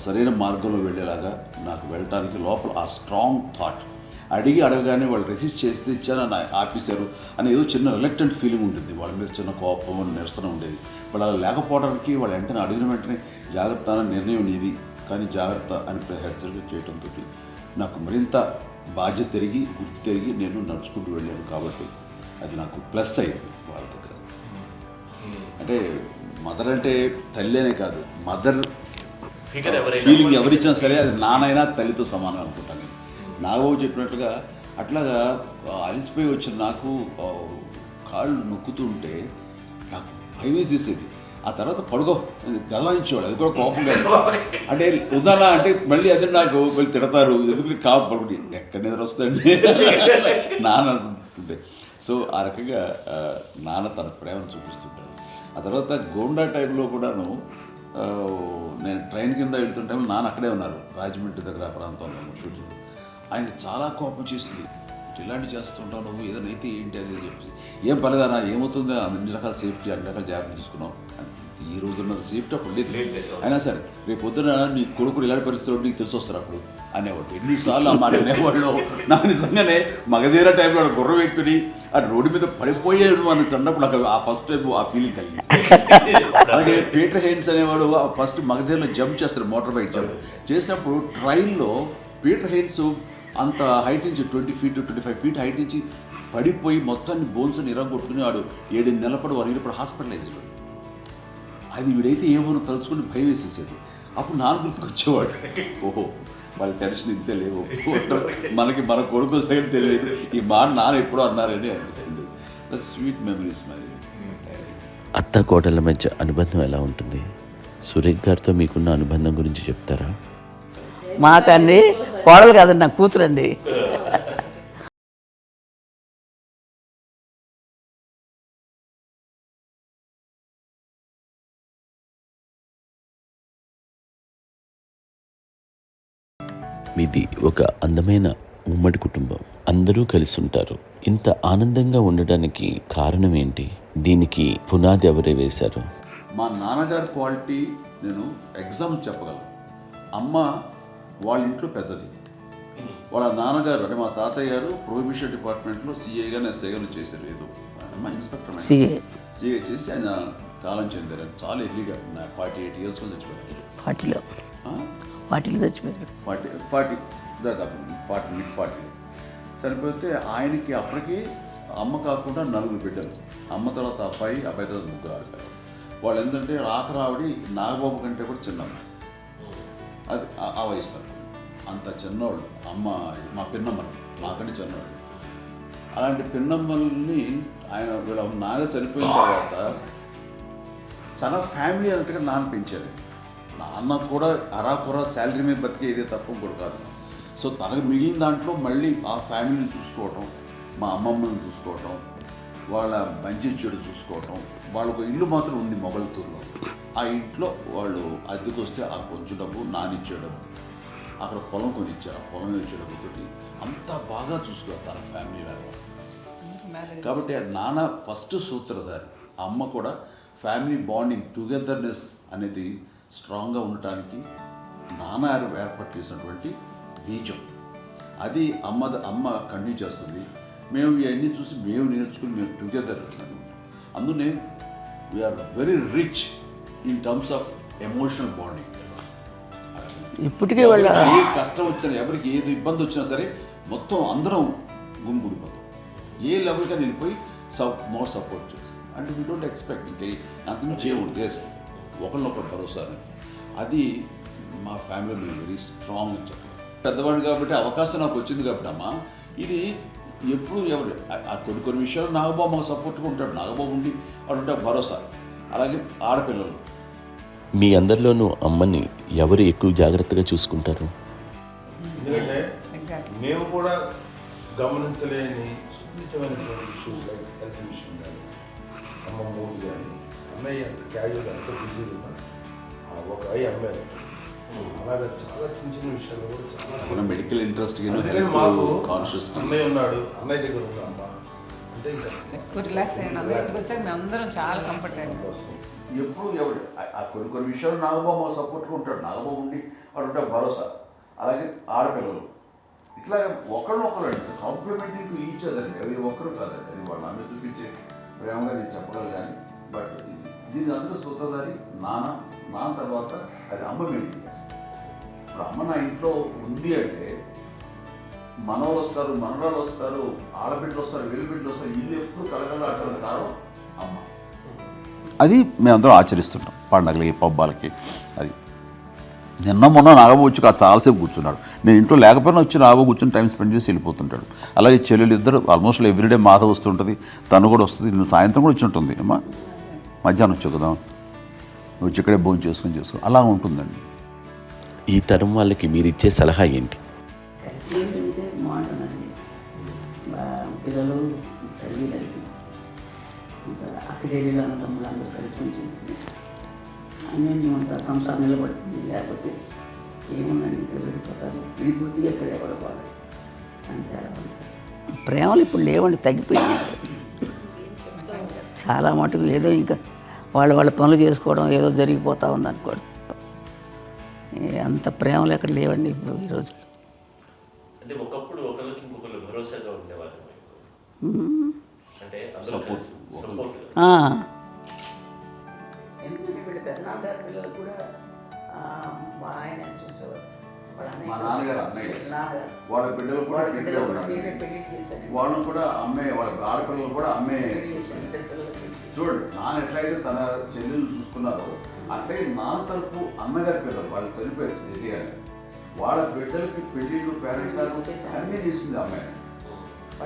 సరైన మార్గంలో వెళ్ళేలాగా నాకు వెళ్ళటానికి లోపల ఆ స్ట్రాంగ్ థాట్ అడగగానే వాళ్ళు రెసిస్ట్ చేస్తే ఇచ్చానని ఆపేశారు అని ఏదో చిన్న రిలక్టెంట్ ఫీలింగ్ ఉంటుంది. వాళ్ళ మీద చిన్న కోపం నిరసన ఉండేది. వాళ్ళు అలా లేకపోవడానికి వాళ్ళు వెంటనే అడిగిన వెంటనే జాగ్రత్త అనే నిర్ణయం నీది కానీ జాగ్రత్త అని హెచ్చరిక చేయడంతో నాకు మరింత బాధ్యత తిరిగి గుర్తు తిరిగి నేను నడుచుకుంటూ వెళ్ళాను. కాబట్టి అది నాకు ప్లస్ అయింది వాళ్ళ దగ్గర. అంటే మదర్ అంటే తల్లినే కాదు, మదర్ ఫీలింగ్ ఎవరిచ్చినా సరే అది నానైనా తల్లితో సమానం అనుకుంటాను. నాగబాబు చెప్పినట్లుగా అట్లాగా అలసిపోయి వచ్చిన నాకు కాళ్ళు నొక్కుతూ ఉంటే నాకు భయం వేసేసేది. ఆ తర్వాత పడుకో గలవాయించేవాడు, అది కూడా కోపంగా. అంటే ఉదాహరణ అంటే మళ్ళీ అదే నాకు మళ్ళీ తిడతారు, ఎందుకు కాపు పడుకుని ఎక్కడ నిద్ర వస్తుంది నాన్న అనుకుంటుంటే. సో ఆ రకంగా నాన్న తన ప్రేమను చూపిస్తుంటారు. ఆ తర్వాత గోండా టైంలో కూడాను నేను ట్రైన్ కింద వెళ్తుంటే నాన్న అక్కడే ఉన్నారు, రాజమండ్రి దగ్గర ఆ ప్రాంతంలో షూటింగ్. ఆయన చాలా కోపం చేస్తుంది, ఇలాంటి చేస్తుంటావు నువ్వు, ఏదైనా అయితే ఏంటి అది చెప్పి. ఏం పర్లేదన్నా ఏమవుతుందో అన్ని రకాల సేఫ్టీ అన్ని రకాల జాగ్రత్తలు తీసుకున్నాం. ఈ రోజున్న సేఫ్టీ అప్పుడు లేదు. అయినా సరే రేపు పొద్దున నీ కొడుకులు ఇలాంటి పరిస్థితులు నీకు తెలిసి వస్తారు అప్పుడు అనేవాడు. ఎన్నిసార్లు అమ్మ అనేవాళ్ళు. నాకు నిజంగానే మగధీర టైంలో గుర్రం ఎక్కుని ఆ రోడ్డు మీద పడిపోయేది అని అన్నప్పుడు నాకు ఆ ఫస్ట్ టైం ఆ ఫీలింగ్ కలిగింది. అలాగే పీటర్ హెయిన్స్ అనేవాడు ఫస్ట్ మగధీరలో జంప్ చేస్తారు, మోటార్ బైక్ జంప్ చేసినప్పుడు ట్రైన్లో పీటర్ హెయిన్స్ అంత హైట్ నుంచి 20 feet 25 feet హైట్ నుంచి పడిపోయి మొత్తాన్ని బోన్స్ని ఇరగొట్టుకుని వాడు 7 నెలల పాటు 1 year హాస్పిటలైజ్డ్. అది వీడైతే ఏమో తలుచుకుని భయం వేసేసేది. అప్పుడు నాన్న గుర్తుకొచ్చేవాడు, ఓహో వాళ్ళ టెన్షన్ ఇంతే లేవు, మనకి మన కొడుకు వస్తే కానీ తెలియదు ఈ మాట నాన్న ఎప్పుడో అన్నారని అనిపిస్తుంది. స్వీట్ మెమరీస్ మరి. అత్త కోడళ్ళ మధ్య అనుబంధం ఎలా ఉంటుంది? సురేఖ్ గారితో మీకున్న అనుబంధం గురించి చెప్తారా? మాకండి కోడలు కాదండి, నా కూతురండి. మీది ఒక అందమైన ఉమ్మడి కుటుంబం, అందరూ కలిసి ఉంటారు. ఇంత ఆనందంగా ఉండడానికి కారణం ఏంటి? దీనికి పునాది ఎవరే వేశారు? మా నాన్నగారి క్వాలిటీ నేను ఎగ్జాంపుల్ చెప్పగలను. అమ్మ వాళ్ళ ఇంట్లో పెద్దది, వాళ్ళ నాన్నగారు అంటే మా తాతయ్య గారు ప్రొహిబిషన్ డిపార్ట్మెంట్లో సిఐగాను ఎస్ఐగాను చేశారు. ఏదో అమ్మ ఇన్స్పెక్టర్ సిఐ చేసి ఆయన కాలం చెందారు. అది చాలా ఎర్లీగా 48 years చచ్చిపోయారు. 40 చచ్చిపోయారు. 40 దాదాపు 40 చనిపోతే ఆయనకి అప్పటికి అమ్మ కాకుండా 4 బిడ్డలు. అమ్మ తర్వాత అబ్బాయి తర్వాత 3 ఆడతారు. వాళ్ళు ఏంటంటే రాకరావిడి నాగబాబు కంటే కూడా చిన్నమ్మ. అది ఆ వయసు అంత చిన్నవాళ్ళు. అమ్మ మా పిన్నమ్మని మాకంటే చిన్నవాళ్ళు. అలాంటి పిన్నమ్మల్ని ఆయన వీళ్ళ నాగ చనిపోయిన తర్వాత తన ఫ్యామిలీ అంతగా నాన్న పెంచారు. నాన్న కూడా అరాకురా శాలరీ మీద బతికేదే తప్ప కూడా కాదు. సో తనకు మిగిలిన దాంట్లో మళ్ళీ ఆ ఫ్యామిలీని చూసుకోవటం, మా అమ్మమ్మని చూసుకోవటం, వాళ్ళ మంచి చెడు చూసుకోవటం. వాళ్ళకు ఇల్లు మాత్రం ఉంది మొగల్తూరులో. ఆ ఇంట్లో వాళ్ళు అద్దెకు వస్తే ఆ కొంచెం డబ్బు నానిచ్చే డబ్బు అక్కడ పొలం కొనిచ్చారు. ఆ పొలం వచ్చేటప్పటితోటి అంతా బాగా చూసుకోవాలి తన ఫ్యామిలీ లాగా. కాబట్టి ఆ నాన్న ఫస్ట్ సూత్రధారి. ఆ అమ్మ కూడా ఫ్యామిలీ బాండింగ్, టుగెదర్నెస్ అనేది స్ట్రాంగ్గా ఉండటానికి నాన్న ఏర్పాటు చేసినటువంటి బీజం. అది అమ్మ కంటిన్యూ చేస్తుంది. మేము ఇవన్నీ చూసి మేము నేర్చుకుని మేము టుగెదర్. అందునే we are very rich in terms of emotional bonding. ఇప్పటికే వాళ్ళ ఏ కష్టం వచ్చినా, ఎవరికి ఏది ఇబ్బంది వచ్చినా సరే మొత్తం అందరం గుమిగూడిపోతాం. ఏ లెవెల్గా వెళ్ళిపోయి మోర్ సపోర్ట్ చేస్తాం. అంటే వీ డోంట్ ఎక్స్పెక్ట్ ఇంకే అంతకు చేయకూడదు. దేస్ ఒకరినొకరు భరోసా. అది మా ఫ్యామిలీలో మేము వెరీ స్ట్రాంగ్ అని చెప్పాలి. పెద్దవాడు కాబట్టి అవకాశం నాకు వచ్చింది కాబట్టి అమ్మ, ఇది ఎప్పుడు ఎవరు కొన్ని విషయాలు నాగబాబు మాకు సపోర్ట్గా ఉంటాడు. నాగబాబు ఉండి వాడు ఉంటే భరోసా. అలాగే ఆడపిల్లలు. మీ అందరిలోనూ అమ్మని ఎవరు ఎక్కువ జాగ్రత్తగా చూసుకుంటారు? ఎందుకంటే మేము కూడా గమనించలేని సున్నితమైనటువంటి ఇష్యూస్ లైక్ హెల్త్ విషయం కానీ, అమ్మ మూడు కానీ, అన్నయ్య అంత క్యాజువల్ అంత బిజీ ఉన్నాడు. ఒక అమ్మాయి అలాగే చాలా చిన్న చిన్న విషయాలు కూడా చాలా మెడికల్ ఇంట్రెస్ట్ మాకు కాన్షియస్. అన్నయ్య ఉన్నాడు, అన్నయ్య దగ్గర ఉంది అమ్మ అంటే ఇంకా ఎక్కువ రిలాక్స్ అయ్యాను. అందరికి వచ్చాక మేము అందరం చాలా కంఫర్ట్ అయ్యాం. ఎప్పుడు ఎవరు కొన్ని విషయాలు నాగబాబు మాకు సపోర్ట్గా ఉంటాడు. నాగబాబు ఉండి వాడు ఉంటే భరోసా. అలాగే ఆడపిల్లలు ఇట్లా ఒకరినొకరు అంటే కాంప్లిమెంటింగ్ టు ఈచ్ అదర్ అండి. అవి ఒక్కరు కాదండి. అది వాళ్ళ అమ్మ చూపించే ప్రేమగా నేను చెప్పగలను. కానీ బట్ దీని అందరూ సూత్రధారి నాన్న తర్వాత అది అమ్మ మెయింటైన్ చేస్తుంది. ఇప్పుడు అమ్మ నా ఇంట్లో ఉంది అంటే మనవలు వస్తారు, మనవరాలు వస్తారు, ఆడబిడ్డలు వస్తారు, వెలుబిడ్డలు వస్తారు. ఇల్లు ఎప్పుడు కలగలాడటానికి కారణం అమ్మ. అది మేమందరం ఆచరిస్తుంటాం పండగలకి, పబ్బాలకి. అది నిన్న మొన్న నాగబాబు వచ్చి చాలాసేపు కూర్చున్నాడు. నేను ఇంట్లో లేకపోయినా వచ్చి నాగబాబు కూర్చొని టైం స్పెండ్ చేసి వెళ్ళిపోతుంటాడు. అలాగే చెల్లెలు ఇద్దరు ఆల్మోస్ట్ ఎవ్రీడే మాధ వస్తుంటుంది, తను కూడా వస్తుంది. నేను సాయంత్రం కూడా వచ్చి ఉంటుంది. అమ్మా మధ్యాహ్నం వచ్చి కదా వచ్చి ఇక్కడే భోజనం చేసుకో అలా ఉంటుందండి. ఈ తరం వాళ్ళకి మీరు ఇచ్చే సలహా ఏంటి? కలిసి ఉంటే బాగుంటుందండి. పిల్లలు తల్లిదండ్రులు అక్క చెల్లెలు అన్నదమ్ములు అందరూ కలిసి ఉంటుంది. అన్యోన్యం అంతా సంసారం నిలబడుతుంది. లేకపోతే ఏముందండి, ఇక్కడ విడిపోతారు. విడిపోతే ఎక్కడ ఎవరు బాగా అంతే. ప్రేమలు ఇప్పుడు లేవండి, తగ్గిపోయినాయి చాలా మటుకు. ఏదో ఇంకా వాళ్ళ పనులు చేసుకోవడం ఏదో జరిగిపోతూ ఉంది అనుకోండి. అంత ప్రేమలు ఎక్కడ లేవండి ఇప్పుడు ఈ రోజుల్లో. అంటే ఒకప్పుడు ఒకరికి ఇంకొకరు భరోసాగా ఉండేవారు. అంటే ఎందుకంటే వీళ్ళ పెద్దనాన్నగారి పిల్లలు కూడా ఆయన చూసేవారు. మా నాన్నగారు అన్నయ్య వాళ్ళ బిడ్డలు కూడా పెళ్లి చేశాను. వాళ్ళని కూడా అమ్మే, వాళ్ళ ఆడపిల్లలు కూడా అమ్మే. చూడండి నాన్న ఎట్లయితే తన చెల్లెలు చూసుకున్నారో అట్లయితే నాన్న తరపు అన్నగారి పిల్లలు వాళ్ళు చనిపోయారు తెలియాలి. వాళ్ళ బిడ్డలకి పెళ్ళిళ్ళు, పేరెంటాలు అన్నీ చేసింది అమ్మాయి.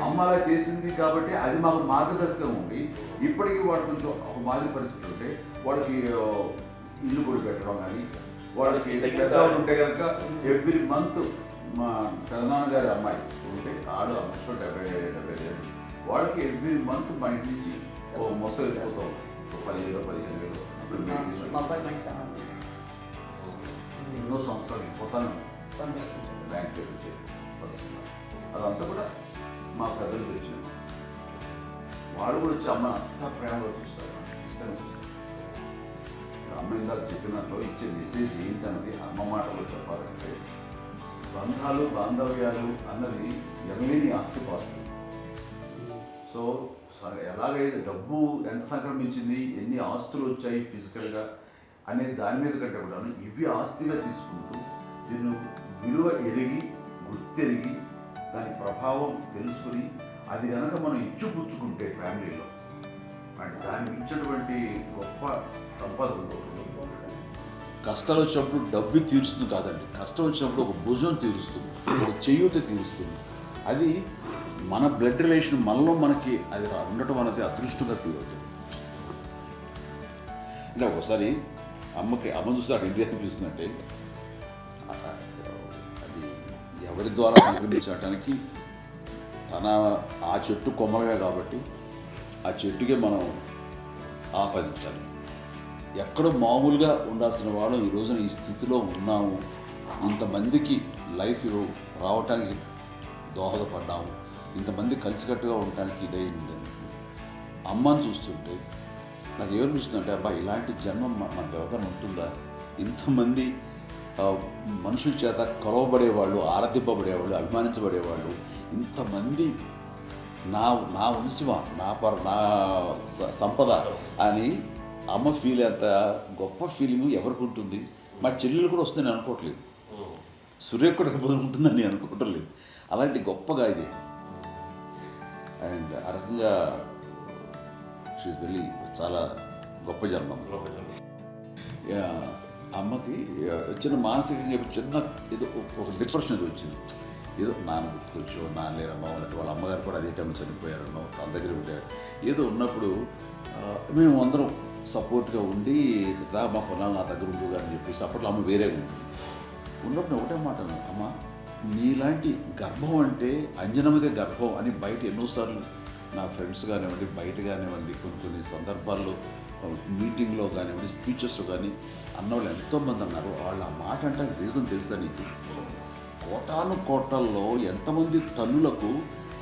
అమ్మ అలా చేసింది కాబట్టి అది మాకు మార్గదర్శకం ఉంది. ఇప్పటికీ వాడు కొంచెం ఒక మాదిరి పరిస్థితి ఉంటే వాళ్ళకి ఇల్లు కూడా పెట్టడం కానీ, వాళ్ళకి పెద్దవాళ్ళు ఉంటే కనుక ఎవ్రీ మంత్ మా పెదనాన్నగారి అమ్మాయి ఉంటే ఆడు ఆల్మోస్ట్ 70 వాళ్ళకి ఎవ్రీ మంత్ మా ఇంటి నుంచి మొత్తం వెళ్ళిపోతాం. 10,000-15,000 ఎన్నో సంవత్సరాలు పోతాను బ్యాంక్ వచ్చేది. అదంతా కూడా మా పెద్దలు తెచ్చినది. వాళ్ళు కూడా వచ్చి అమ్మ అంతా ప్రేమగా చూస్తారు, ఇష్టంగా చూస్తారు. అమ్మ ఇందాక చెప్పినట్లు ఇచ్చే మెసేజ్ ఏంటన్నది అమ్మ మాటలో చెప్పాలంటే బంధాలు, బాంధవ్యాలు అన్నది ఎనలేని ఆస్తిపాస్తులు. సో ఎలాగైతే డబ్బు ఎంత సంక్రమించింది, ఎన్ని ఆస్తులు వచ్చాయి ఫిజికల్గా అనే దాని మీద కంటే కూడా ఇవి ఆస్తిగా తీసుకుంటూ దీన్ని విలువ ఎరిగి, గుర్తెరిగి, దాని ప్రభావం తెలుసుకుని అది కనుక మనం ఇచ్చిపుచ్చుకుంటే ఫ్యామిలీలో అంటే దాన్ని ఇచ్చినటువంటి గొప్ప సంపద ఉంటుంది. కష్టాలు వచ్చినప్పుడు డబ్బు తీరుస్తుంది కాదండి, కష్టం వచ్చినప్పుడు ఒక భుజం తీరుస్తుంది, ఒక చేయూత తీరుస్తుంది. అది మన బ్లడ్ రిలేషన్ మనలో మనకి అది ఉండటం అనేది అదృష్టంగా ఫీల్ అవుతుంది. అంటే ఒకసారి అమ్మ చూస్తే అక్కడ ఇండియా అనిపిస్తుందంటే అది ఎవరి ద్వారా సంక్రమించడానికి తన ఆ చెట్టు కొమ్మలమే కాబట్టి ఆ చెట్టుకే మనం ఆపాదించాలి. ఎక్కడో మామూలుగా ఉండాల్సిన వాళ్ళం ఈ రోజున ఈ స్థితిలో ఉన్నాము ఇంతమందికి లైఫ్ రావటానికి దోహదపడ్డాము, ఇంతమంది కలిసికట్టుగా ఉండటానికి ఇదైంది. అమ్మని చూస్తుంటే నాకు ఏమనిపిస్తుందంటే, అబ్బా ఇలాంటి జన్మం మనకు ఎవరికైనా ఉంటుందా? ఇంతమంది మనుషుల చేత కొలవబడేవాళ్ళు, ఆరాధింపబడేవాళ్ళు, అభిమానించబడేవాళ్ళు, ఇంతమంది నా నా వంశమా, నా సంపద అని అమ్మ ఫీల్ అంత గొప్ప ఫీలింగ్ ఎవరికి ఉంటుంది? మా చెల్లెలు కూడా వస్తుందని అనుకోవట్లేదు, సూర్య కూడా ఉంటుందని నేను అనుకోవటం లేదు. అలాంటి గొప్పగా ఇది. అండ్ ఆ రకంగా షీఈస్ వెరీ చాలా గొప్ప జన్మం. అమ్మకి చిన్న మానసికంగా చిన్న ఏదో ఒక డిప్రెషన్ ఏదో వచ్చింది. ఏదో నాన్న గుర్తుకొచ్చో, నాన్న లేరన్నో, లేకపోతే వాళ్ళ అమ్మగారు కూడా అదే టైంలో చనిపోయారన్నో, తన దగ్గర ఉంటారు ఏదో ఉన్నప్పుడు మేము అందరం సపోర్ట్గా ఉండి రా మా పొలాలు నా దగ్గర ఉందిగా అని చెప్పి సపోర్ట్లో అమ్మ వేరేగా ఉంటుంది. ఉన్నప్పుడు ఒకటే మాట అన్నాను, అమ్మ నీలాంటి గర్భం అంటే అంజనమ్మదే గర్భం అని బయట ఎన్నోసార్లు నా ఫ్రెండ్స్ కానివ్వండి, బయట కానివ్వండి, కొన్ని సందర్భాల్లో మీటింగ్లో కానివ్వండి, స్పీచెస్లో కానీ అన్నవాళ్ళు ఎంతోమంది అన్నారు. వాళ్ళు ఆ మాట అంటే రీజన్ తెలుసా నీకు? కోటాను కోటల్లో ఎంతమంది తల్లులకు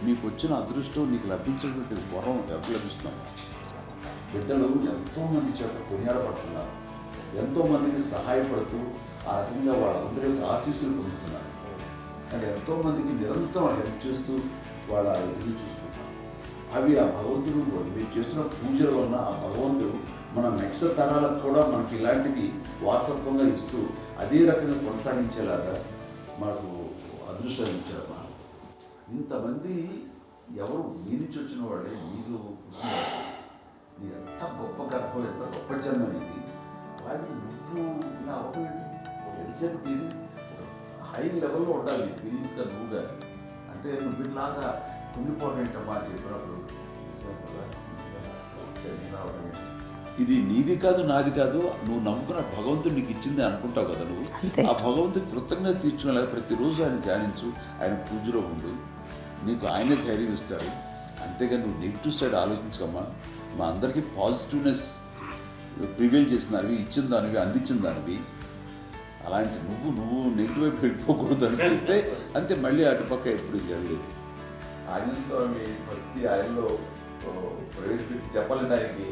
మీకు వచ్చిన అదృష్టం, నీకు లభించినటువంటి వరం ఎవరు లభిస్తున్నాము? బిడ్డలు ఎంతోమంది చేత కొనియాడబడుతున్నారు, ఎంతోమందికి సహాయపడుతూ ఆ రకంగా వాళ్ళందరి యొక్క ఆశీస్సులు పొందుతున్నారు. అంటే ఎంతోమందికి నిరంతరం హెల్ప్ చేస్తూ వాళ్ళ ఎదురు చూసుకుంటారు. అవి ఆ భగవంతుడు మీరు చేసిన పూజల వలన ఆ భగవంతుడు మన నెక్స్ట్ తరాలకు కూడా మనకి ఇలాంటిది వారసత్వంగా ఇస్తూ అదే రకంగా కొనసాగించేలాగా మాకు అదృష్టాన్ని ఇచ్చారు. ఇంతమంది ఎవరు మీ నుంచి వచ్చిన వాళ్ళే, మీరు నీ ఎంత గొప్ప గర్భం, ఎంత గొప్ప జన్మ ఇది. అలాంటిది నువ్వు ఇలా అవ్వబెట్టి ఎంతసేపు ఇది హై లెవెల్లో ఉండాలి ఫీలింగ్స్గా నువ్వు కానీ. అంటే నువ్వు ఇలాగా కుంగిపోవటమా చెప్పినప్పుడు ఇది నీది కాదు, నాది కాదు, నువ్వు నమ్ముకున్న భగవంతుడు నీకు ఇచ్చింది అనుకుంటావు కదా. నువ్వు ఆ భగవంతుడి కృతజ్ఞత తీర్చుకునేలాగా ప్రతిరోజు ఆయన ధ్యానించు, ఆయన పూజలో ఉండు, నీకు ఆయనే ధైర్యం ఇస్తాడు. అంతేగాని నువ్వు నెగిటివ్ సైడ్ ఆలోచించకమ్మా. మా అందరికీ పాజిటివ్నెస్ ప్రివేల్ చేసిన దానివి, ఇచ్చిన దానివి, అందించిన దానివి. అలాంటి నువ్వు నెగిటివ్ వైపు వెళ్ళిపోకూడదు అనుకుంటే అంతే, మళ్ళీ అటుపక్క ఎప్పుడు వెళ్ళలేదు. ఆంజనేయ స్వామి భక్తి ఆయనలో ప్రవేశపెట్టి చెప్పాలంటే ఆయనకి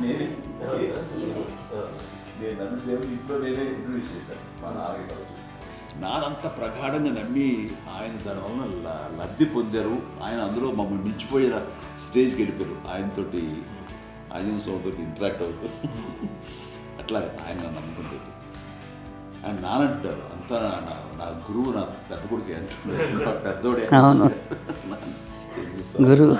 నేను నన్ను దేవుడు ఇంట్లో నేనే ఇంట్రడ్యూస్ చేశాను మా నాన్నగారు. నానంత ప్రగాఢంగా నమ్మి ఆయన దాని వలన లబ్ధి పొందారు. ఆయన అందులో మమ్మల్ని మించిపోయిన స్టేజ్కి వెళ్ళిపోయారు. ఆయనతోటి ఆంజనేయ స్వామితో ఇంటరాక్ట్ అవుతారు. అట్లా ఆయన నన్ను నమ్ముకుంటారు. ఆయన నానంటారు అంతా నా గురువు, నా పెద్ద కొడుకు అంటున్నారు, పెద్దోడే గురువు.